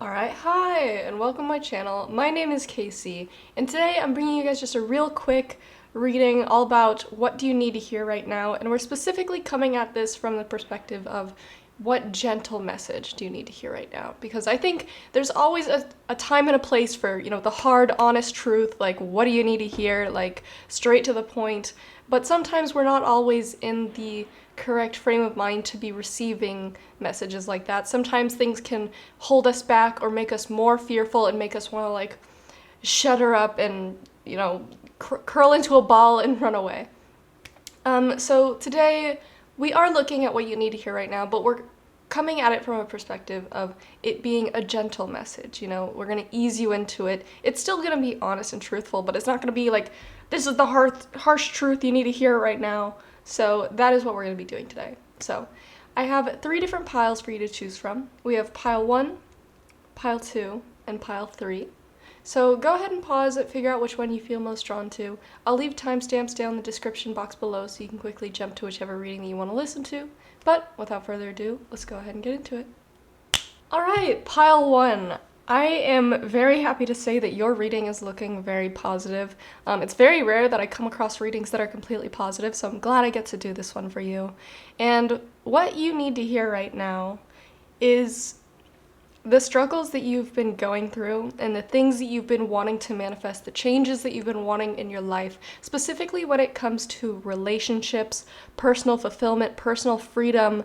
Alright, hi, and welcome to my channel. My name is Casey, and today I'm bringing you guys just a real quick reading all about what do you need to hear right now, and we're specifically coming at this from the perspective of what gentle message do you need to hear right now, because I think there's always a time and a place for, the hard, honest truth, like what do you need to hear, like straight to the point, but sometimes we're not always in the correct frame of mind to be receiving messages like that. Sometimes things can hold us back or make us more fearful and make us want to shudder up and curl into a ball and run away. So today we are looking at what you need to hear right now, but we're coming at it from a perspective of it being a gentle message. We're going to ease you into it. It's still going to be honest and truthful, but it's not going to be like, this is the harsh truth you need to hear right now. So that is what we're going to be doing today. So I have 3 different piles for you to choose from. We have pile 1, pile 2, and pile 3. So go ahead and pause it, figure out which one you feel most drawn to. I'll leave timestamps down in the description box below so you can quickly jump to whichever reading that you want to listen to. But without further ado, let's go ahead and get into it. Alright, pile 1. I am very happy to say that your reading is looking very positive. It's very rare that I come across readings that are completely positive, so I'm glad I get to do this one for you. And what you need to hear right now is the struggles that you've been going through and the things that you've been wanting to manifest, the changes that you've been wanting in your life, specifically when it comes to relationships, personal fulfillment, personal freedom,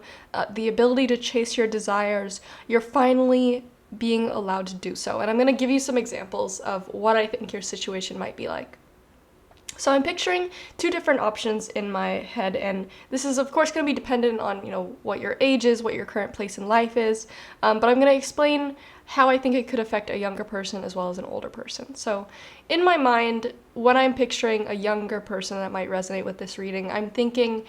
the ability to chase your desires. You're finally being allowed to do so. And I'm going to give you some examples of what I think your situation might be like. So I'm picturing 2 different options in my head, and this is of course going to be dependent on, what your age is, what your current place in life is, but I'm going to explain how I think it could affect a younger person as well as an older person. So in my mind, when I'm picturing a younger person that might resonate with this reading, I'm thinking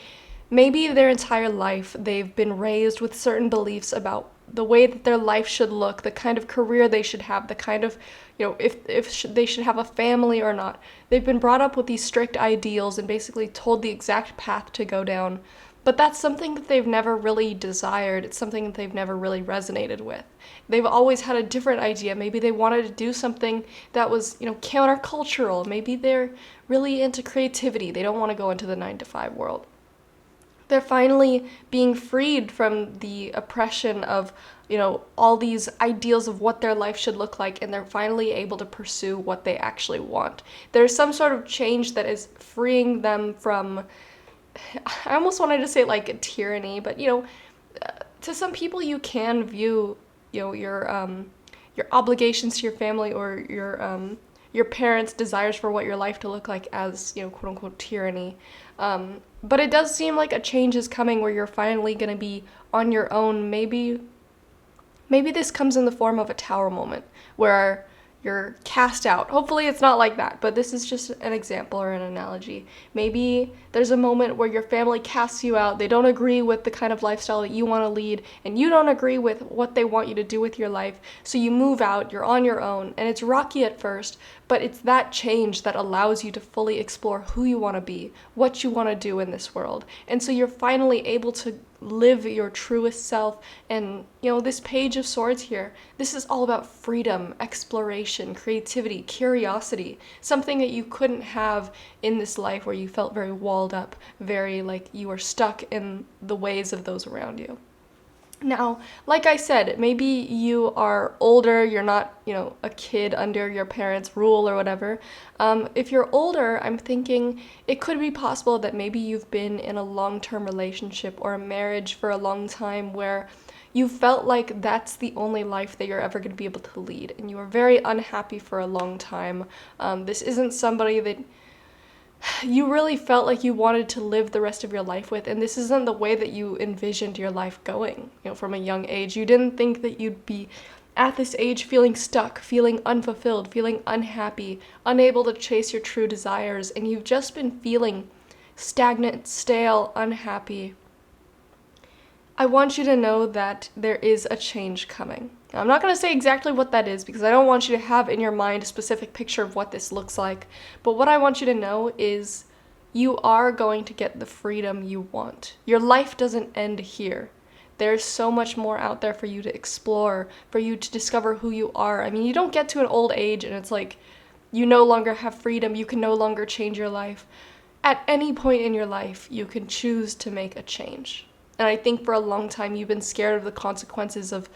maybe their entire life they've been raised with certain beliefs about the way that their life should look, the kind of career they should have, the kind of, if they should have a family or not. They've been brought up with these strict ideals and basically told the exact path to go down. But that's something that they've never really desired. It's something that they've never really resonated with. They've always had a different idea. Maybe they wanted to do something that was, countercultural. Maybe they're really into creativity. They don't want to go into the 9-to-5 world. They're finally being freed from the oppression of, all these ideals of what their life should look like, and they're finally able to pursue what they actually want. There's some sort of change that is freeing them from, I almost wanted to say like a tyranny, but, to some people you can view, your obligations to your family or your parents' desires for what your life to look like as, quote unquote tyranny. But it does seem like a change is coming where you're finally going to be on your own. Maybe this comes in the form of a tower moment where you're cast out. Hopefully it's not like that, but this is just an example or an analogy. Maybe there's a moment where your family casts you out. They don't agree with the kind of lifestyle that you want to lead, and you don't agree with what they want you to do with your life. So you move out, you're on your own, and it's rocky at first, but it's that change that allows you to fully explore who you want to be, what you want to do in this world. And so you're finally able to live your truest self. And this Page of Swords here, this is all about freedom, exploration, creativity, curiosity, something that you couldn't have in this life where you felt very walled up, very like you were stuck in the ways of those around you. Now, like I said, maybe you are older, you're not, a kid under your parents' rule or whatever. If you're older, I'm thinking it could be possible that maybe you've been in a long-term relationship or a marriage for a long time where you felt like that's the only life that you're ever going to be able to lead, and you were very unhappy for a long time. This isn't somebody that you really felt like you wanted to live the rest of your life with, and this isn't the way that you envisioned your life going, from a young age. You didn't think that you'd be at this age feeling stuck, feeling unfulfilled, feeling unhappy, unable to chase your true desires, and you've just been feeling stagnant, stale, unhappy. I want you to know that there is a change coming. Now, I'm not going to say exactly what that is because I don't want you to have in your mind a specific picture of what this looks like, but what I want you to know is you are going to get the freedom you want. Your life doesn't end here. There's so much more out there for you to explore, for you to discover who you are. I mean, you don't get to an old age and it's like you no longer have freedom, you can no longer change your life. At any point in your life, you can choose to make a change. And I think for a long time you've been scared of the consequences of,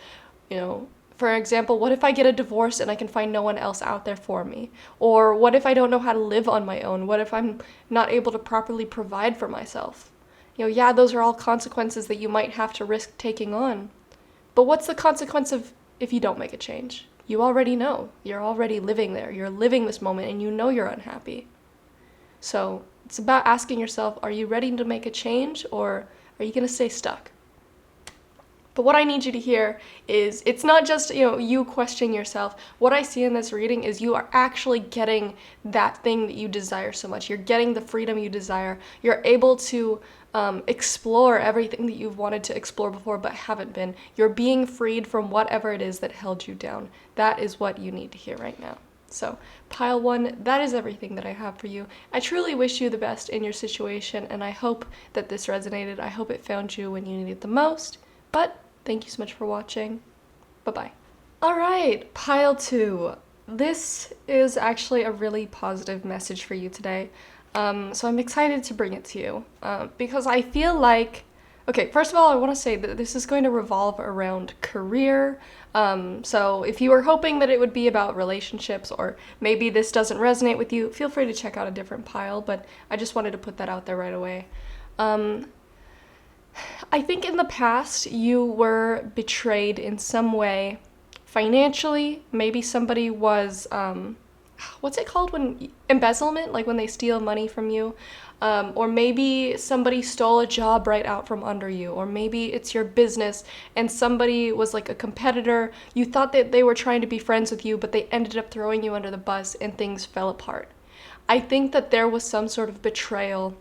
for example, what if I get a divorce and I can find no one else out there for me? Or what if I don't know how to live on my own? What if I'm not able to properly provide for myself? Yeah, those are all consequences that you might have to risk taking on. But what's the consequence of if you don't make a change? You already know. You're already living there. You're living this moment and you know you're unhappy. So it's about asking yourself, are you ready to make a change or are you going to stay stuck? But what I need you to hear is it's not just, you questioning yourself. What I see in this reading is you are actually getting that thing that you desire so much. You're getting the freedom you desire. You're able to explore everything that you've wanted to explore before but haven't been. You're being freed from whatever it is that held you down. That is what you need to hear right now. So, pile 1, that is everything that I have for you. I truly wish you the best in your situation, and I hope that this resonated. I hope it found you when you needed it the most. But thank you so much for watching. Bye-bye. All right, pile 2. This is actually a really positive message for you today. So I'm excited to bring it to you because I feel like, okay, first of all, I want to say that this is going to revolve around career. So if you were hoping that it would be about relationships or maybe this doesn't resonate with you, feel free to check out a different pile, but I just wanted to put that out there right away. I think in the past you were betrayed in some way financially. Maybe somebody was, what's it called when embezzlement, like when they steal money from you, or maybe somebody stole a job right out from under you, or maybe it's your business and somebody was like a competitor. You thought that they were trying to be friends with you, but they ended up throwing you under the bus and things fell apart. I think that there was some sort of betrayal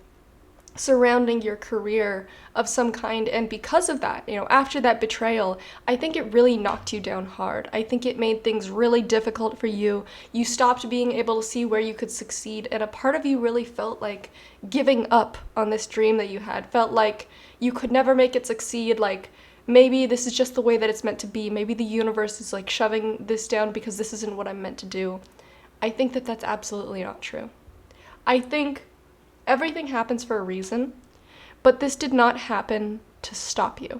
surrounding your career of some kind, and because of that, after that betrayal, I think it really knocked you down hard. I think it made things really difficult for you. You stopped being able to see where you could succeed, and a part of you really felt like giving up on this dream that you had, felt like you could never make it succeed, like maybe this is just the way that it's meant to be, maybe the universe is like shoving this down because this isn't what I'm meant to do. I think that that's absolutely not true. I think everything happens for a reason, but this did not happen to stop you.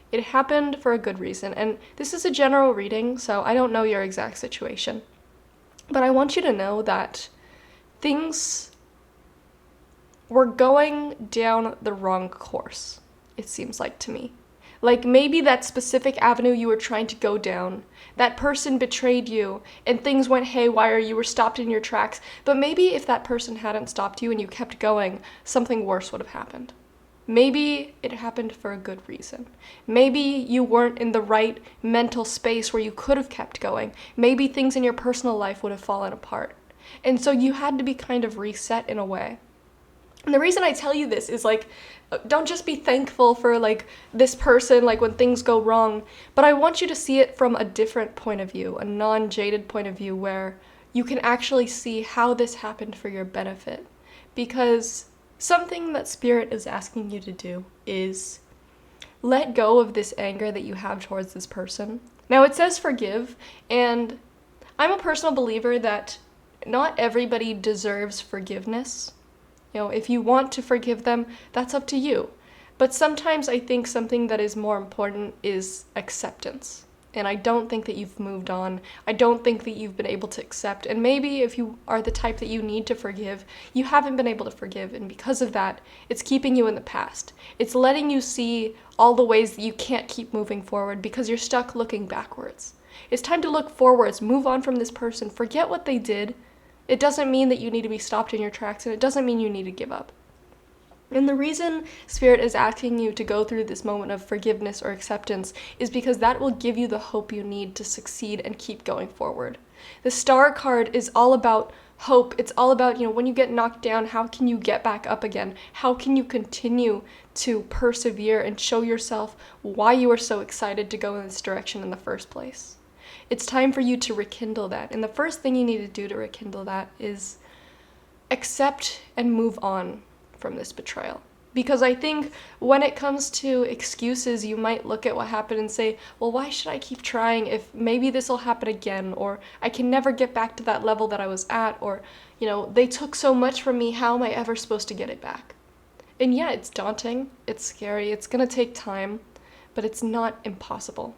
It happened for a good reason, and this is a general reading, so I don't know your exact situation. But I want you to know that things were going down the wrong course, it seems like to me. Like maybe that specific avenue you were trying to go down, that person betrayed you and things went haywire, you were stopped in your tracks, but maybe if that person hadn't stopped you and you kept going, something worse would have happened. Maybe it happened for a good reason. Maybe you weren't in the right mental space where you could have kept going. Maybe things in your personal life would have fallen apart. And so you had to be kind of reset in a way. And the reason I tell you this is like, don't just be thankful for like this person, like when things go wrong, but I want you to see it from a different point of view, a non-jaded point of view where you can actually see how this happened for your benefit. Because something that Spirit is asking you to do is let go of this anger that you have towards this person. Now it says forgive, and I'm a personal believer that not everybody deserves forgiveness. If you want to forgive them, that's up to you. But sometimes I think something that is more important is acceptance. And I don't think that you've moved on. I don't think that you've been able to accept. And maybe if you are the type that you need to forgive, you haven't been able to forgive. And because of that, it's keeping you in the past. It's letting you see all the ways that you can't keep moving forward because you're stuck looking backwards. It's time to look forwards, move on from this person, forget what they did. It doesn't mean that you need to be stopped in your tracks, and it doesn't mean you need to give up. And the reason Spirit is asking you to go through this moment of forgiveness or acceptance is because that will give you the hope you need to succeed and keep going forward. The Star card is all about hope. It's all about, when you get knocked down, how can you get back up again? How can you continue to persevere and show yourself why you are so excited to go in this direction in the first place? It's time for you to rekindle that. And the first thing you need to do to rekindle that is accept and move on from this betrayal. Because I think when it comes to excuses, you might look at what happened and say, well, why should I keep trying if maybe this will happen again, or I can never get back to that level that I was at, or, they took so much from me, how am I ever supposed to get it back? And yeah, it's daunting, it's scary, it's gonna take time, but it's not impossible.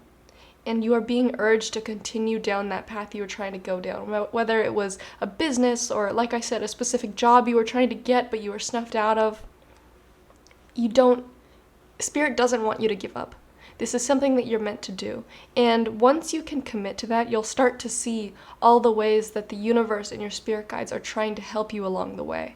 And you are being urged to continue down that path you were trying to go down, whether it was a business or, like I said, a specific job you were trying to get but you were snuffed out of. Spirit doesn't want you to give up. This is something that you're meant to do. And once you can commit to that, you'll start to see all the ways that the universe and your spirit guides are trying to help you along the way.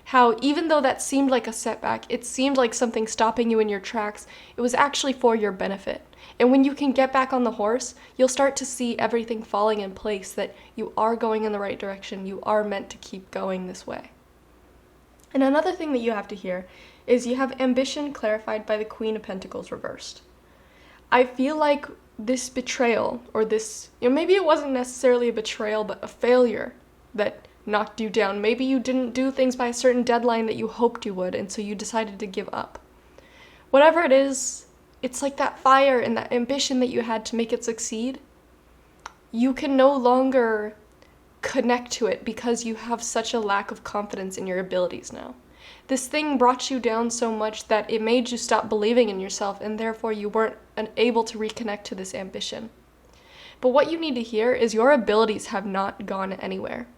How even though that seemed like a setback, it seemed like something stopping you in your tracks, it was actually for your benefit. And when you can get back on the horse, you'll start to see everything falling in place, that you are going in the right direction, you are meant to keep going this way. And another thing that you have to hear is you have ambition clarified by the Queen of Pentacles reversed. I feel like this betrayal, or this, maybe it wasn't necessarily a betrayal, but a failure that knocked you down. Maybe you didn't do things by a certain deadline that you hoped you would, and so you decided to give up. Whatever it is, it's like that fire and that ambition that you had to make it succeed. You can no longer connect to it because you have such a lack of confidence in your abilities now. This thing brought you down so much that it made you stop believing in yourself, and therefore you weren't able to reconnect to this ambition. But what you need to hear is your abilities have not gone anywhere.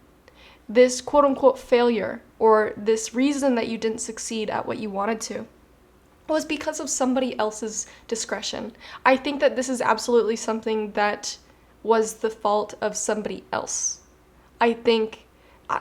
This quote-unquote failure, or this reason that you didn't succeed at what you wanted to, was because of somebody else's discretion. I think that this is absolutely something that was the fault of somebody else. I think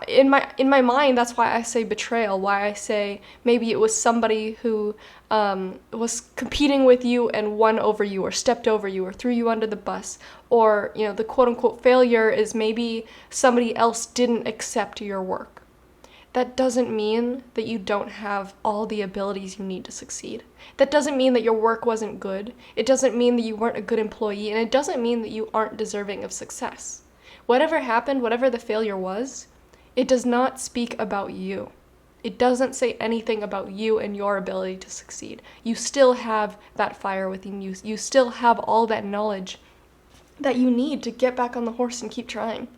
in my mind, that's why I say betrayal, why I say maybe it was somebody who was competing with you and won over you, or stepped over you, or threw you under the bus, or the quote-unquote failure is maybe somebody else didn't accept your work. That doesn't mean that you don't have all the abilities you need to succeed. That doesn't mean that your work wasn't good. It doesn't mean that you weren't a good employee, and it doesn't mean that you aren't deserving of success. Whatever happened, whatever the failure was, it does not speak about you. It doesn't say anything about you and your ability to succeed. You still have that fire within you. You still have all that knowledge that you need to get back on the horse and keep trying.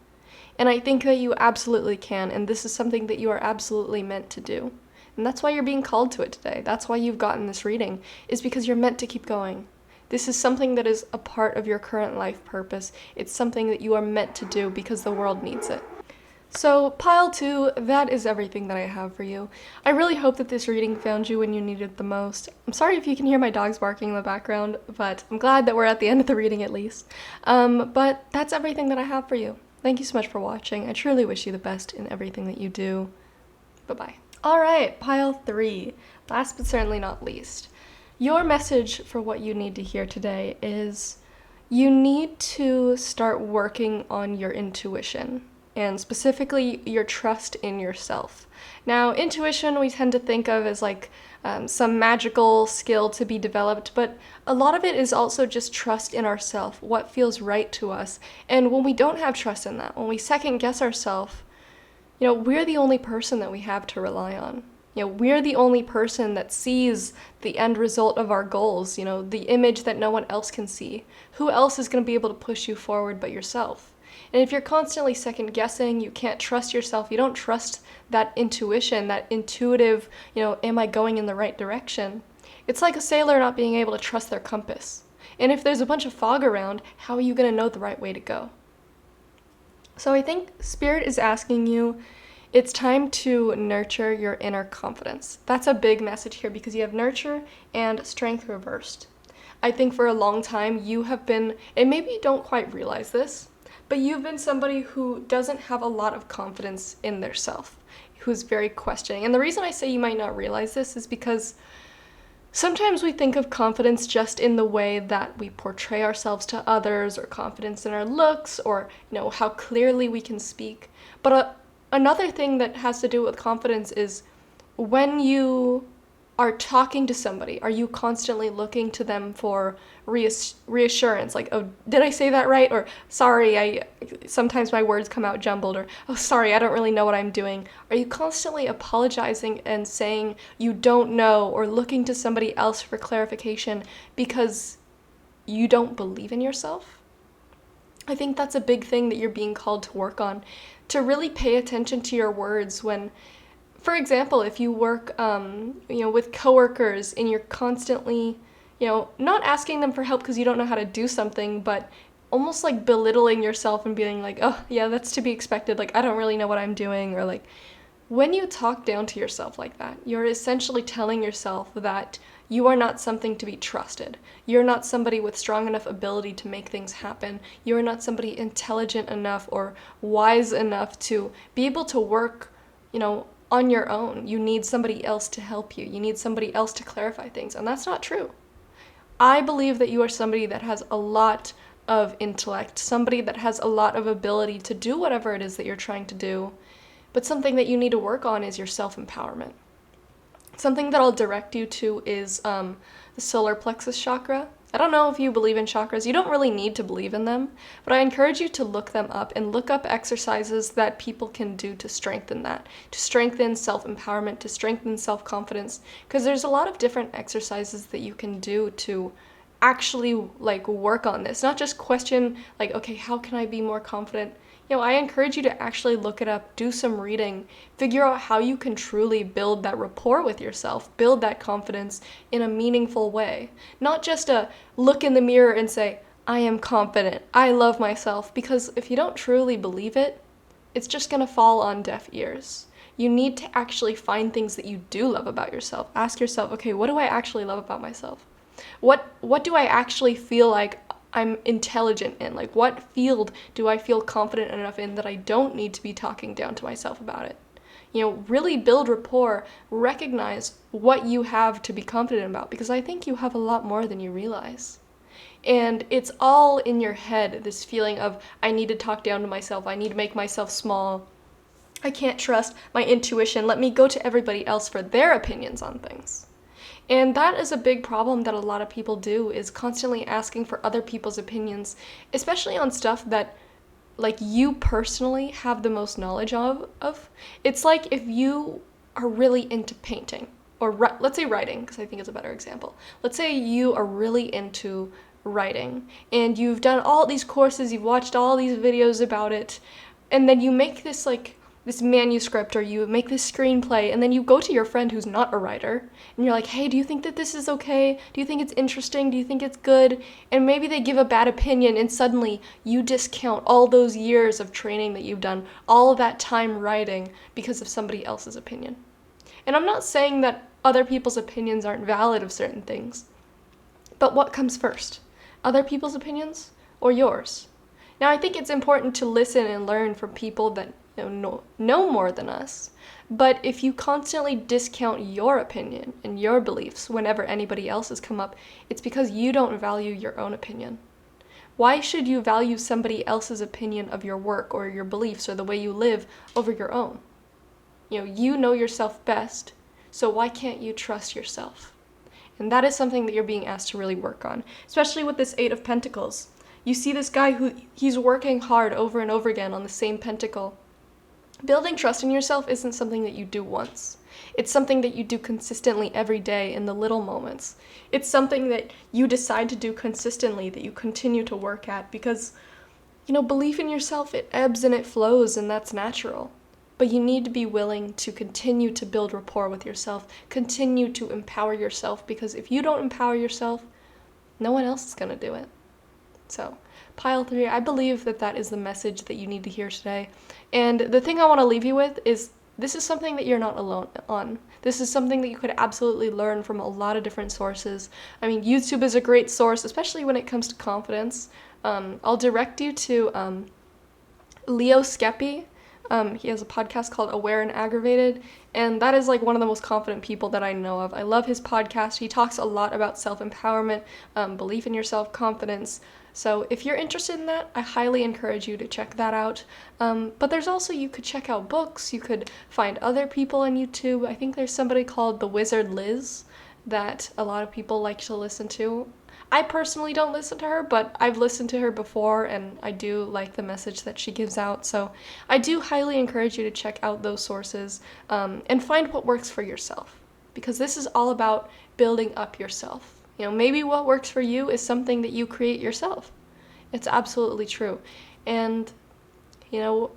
And I think that you absolutely can, and this is something that you are absolutely meant to do. And that's why you're being called to it today. That's why you've gotten this reading, is because you're meant to keep going. This is something that is a part of your current life purpose. It's something that you are meant to do because the world needs it. So, pile 2, that is everything that I have for you. I really hope that this reading found you when you needed it the most. I'm sorry if you can hear my dogs barking in the background, but I'm glad that we're at the end of the reading at least. But that's everything that I have for you. Thank you so much for watching. I truly wish you the best in everything that you do. Bye-bye. Alright, pile 3. Last but certainly not least. Your message for what you need to hear today is you need to start working on your intuition, and specifically your trust in yourself. Now, intuition we tend to think of as like some magical skill to be developed, but a lot of it is also just trust in ourselves, what feels right to us. And when we don't have trust in that, when we second guess ourselves, we're the only person that we have to rely on. We're the only person that sees the end result of our goals, the image that no one else can see. Who else is going to be able to push you forward but yourself? And if you're constantly second guessing, you can't trust yourself, you don't trust that intuition, that intuitive, am I going in the right direction? It's like a sailor not being able to trust their compass. And if there's a bunch of fog around, how are you going to know the right way to go? So I think Spirit is asking you, it's time to nurture your inner confidence. That's a big message here because you have nurture and strength reversed. I think for a long time you have been, and maybe you don't quite realize this, but you've been somebody who doesn't have a lot of confidence in their self, who's very questioning. And the reason I say you might not realize this is because sometimes we think of confidence just in the way that we portray ourselves to others, or confidence in our looks, or how clearly we can speak. But another thing that has to do with confidence is when you are talking to somebody, are you constantly looking to them for reassurance? Like, oh, did I say that right? Or, sorry, sometimes my words come out jumbled. Or, oh, sorry, I don't really know what I'm doing. Are you constantly apologizing and saying you don't know, or looking to somebody else for clarification because you don't believe in yourself? I think that's a big thing that you're being called to work on, to really pay attention to your words when, for example, if you work, with coworkers and you're constantly, not asking them for help because you don't know how to do something, but almost like belittling yourself and being like, oh, yeah, that's to be expected. Like, I don't really know what I'm doing. Or like, when you talk down to yourself like that, you're essentially telling yourself that you are not something to be trusted. You're not somebody with strong enough ability to make things happen. You're not somebody intelligent enough or wise enough to be able to work, on your own. You need somebody else to help you. You need somebody else to clarify things, and that's not true. I believe that you are somebody that has a lot of intellect, somebody that has a lot of ability to do whatever it is that you're trying to do, but something that you need to work on is your self-empowerment. Something that I'll direct you to is the solar plexus chakra. I don't know if you believe in chakras. You don't really need to believe in them, but I encourage you to look them up and look up exercises that people can do to strengthen that, to strengthen self-empowerment, to strengthen self-confidence, because there's a lot of different exercises that you can do to actually work on this, not just question okay, how can I be more confident? I encourage you to actually look it up, do some reading, figure out how you can truly build that rapport with yourself, build that confidence in a meaningful way. Not just a look in the mirror and say, I am confident, I love myself, because if you don't truly believe it, it's just gonna fall on deaf ears. You need to actually find things that you do love about yourself. Ask yourself, okay, what do I actually love about myself? What do I actually feel like I'm intelligent in? Like, what field do I feel confident enough in that I don't need to be talking down to myself about it? Really build rapport, recognize what you have to be confident about, because I think you have a lot more than you realize. And it's all in your head, this feeling of, I need to talk down to myself, I need to make myself small, I can't trust my intuition, let me go to everybody else for their opinions on things. And that is a big problem that a lot of people do, is constantly asking for other people's opinions, especially on stuff that you personally have the most knowledge of. It's like if you are really into painting, or let's say writing, because I think it's a better example. Let's say you are really into writing, and you've done all these courses, you've watched all these videos about it, and then you make this this manuscript, or you make this screenplay, and then you go to your friend who's not a writer, and you're like, hey, do you think that this is okay? Do you think it's interesting? Do you think it's good? And maybe they give a bad opinion, and suddenly you discount all those years of training that you've done, all of that time writing, because of somebody else's opinion. And I'm not saying that other people's opinions aren't valid of certain things, but what comes first? Other people's opinions or yours? Now, I think it's important to listen and learn from people that know more than us, but if you constantly discount your opinion and your beliefs whenever anybody else's come up, it's because you don't value your own opinion. Why should you value somebody else's opinion of your work or your beliefs or the way you live over your own? You know yourself best, so why can't you trust yourself? And that is something that you're being asked to really work on, especially with this Eight of Pentacles. You see this guy who he's working hard over and over again on the same pentacle. Building trust in yourself isn't something that you do once. It's something that you do consistently every day in the little moments. It's something that you decide to do consistently, that you continue to work at, because, belief in yourself, it ebbs and it flows, and that's natural. But you need to be willing to continue to build rapport with yourself, continue to empower yourself, because if you don't empower yourself, no one else is going to do it. So, pile 3, I believe that is the message that you need to hear today. And the thing I want to leave you with is, this is something that you're not alone on. This is something that you could absolutely learn from a lot of different sources. I mean, YouTube is a great source, especially when it comes to confidence. I'll direct you to Leo Skepi. He has a podcast called Aware and Aggravated, and that is one of the most confident people that I know of. I love his podcast. He talks a lot about self-empowerment, belief in yourself, confidence. So if you're interested in that, I highly encourage you to check that out. But there's also, you could check out books, you could find other people on YouTube. I think there's somebody called The Wizard Liz. that a lot of people like to listen to. I personally don't listen to her, but I've listened to her before and I do like the message that she gives out. So I do highly encourage you to check out those sources and find what works for yourself, because this is all about building up yourself. You know, maybe what works for you is something that you create yourself. It's absolutely true. And, you know,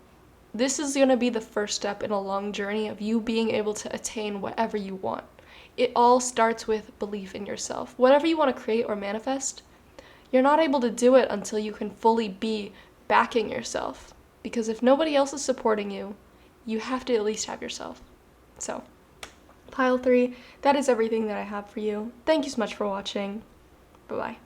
this is going to be the first step in a long journey of you being able to attain whatever you want. It all starts with belief in yourself. Whatever you want to create or manifest, you're not able to do it until you can fully be backing yourself. Because if nobody else is supporting you, you have to at least have yourself. So, pile 3, that is everything that I have for you. Thank you so much for watching. Bye-bye.